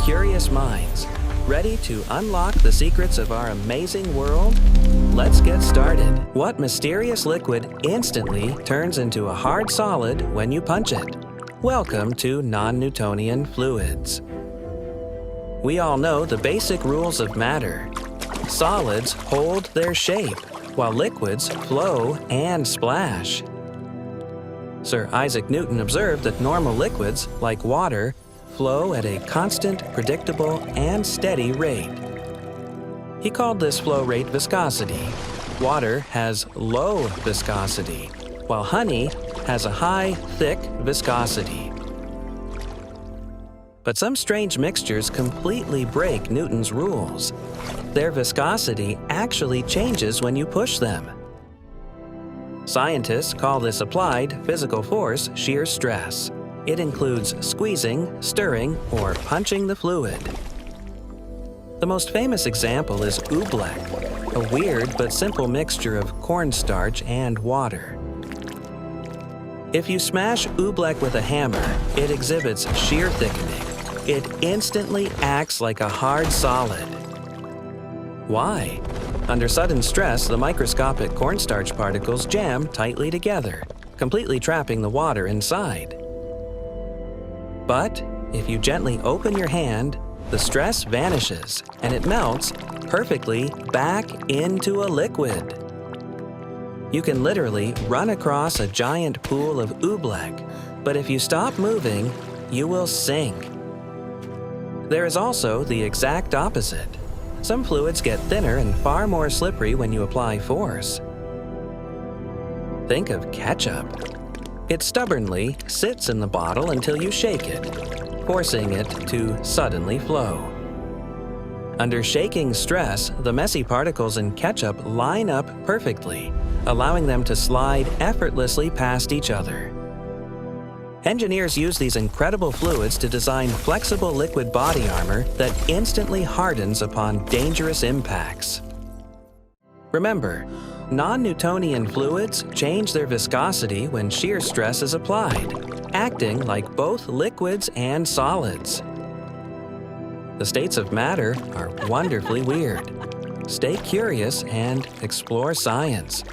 curious minds, ready to unlock the secrets of our amazing world? Let's get started. What mysterious liquid instantly turns into a hard solid when you punch it? Welcome to Non-Newtonian Fluids. We all know the basic rules of matter. Solids hold their shape, while liquids flow and splash. Sir Isaac Newton observed that normal liquids, like water, flow at a constant, predictable, and steady rate. He called this flow rate viscosity. Water has low viscosity, while honey has a high, thick viscosity. But some strange mixtures completely break Newton's rules. Their viscosity actually changes when you push them. Scientists call this applied physical force shear stress. It includes squeezing, stirring, or punching the fluid. The most famous example is Oobleck, a weird but simple mixture of cornstarch and water. If you smash Oobleck with a hammer, it exhibits shear thickening. It instantly acts like a hard solid. Why? Under sudden stress, the microscopic cornstarch particles jam tightly together, completely trapping the water inside. But if you gently open your hand, the stress vanishes and it melts perfectly back into a liquid. You can literally run across a giant pool of Oobleck, but if you stop moving, you will sink. There is also the exact opposite. Some fluids get thinner and far more slippery when you apply force. Think of ketchup. It stubbornly sits in the bottle until you shake it, forcing it to suddenly flow. Under shaking stress, the messy particles in ketchup line up perfectly, allowing them to slide effortlessly past each other. Engineers use these incredible fluids to design flexible liquid body armor that instantly hardens upon dangerous impacts. Remember, non-Newtonian fluids change their viscosity when shear stress is applied, acting like both liquids and solids. The states of matter are wonderfully weird. Stay curious and explore science.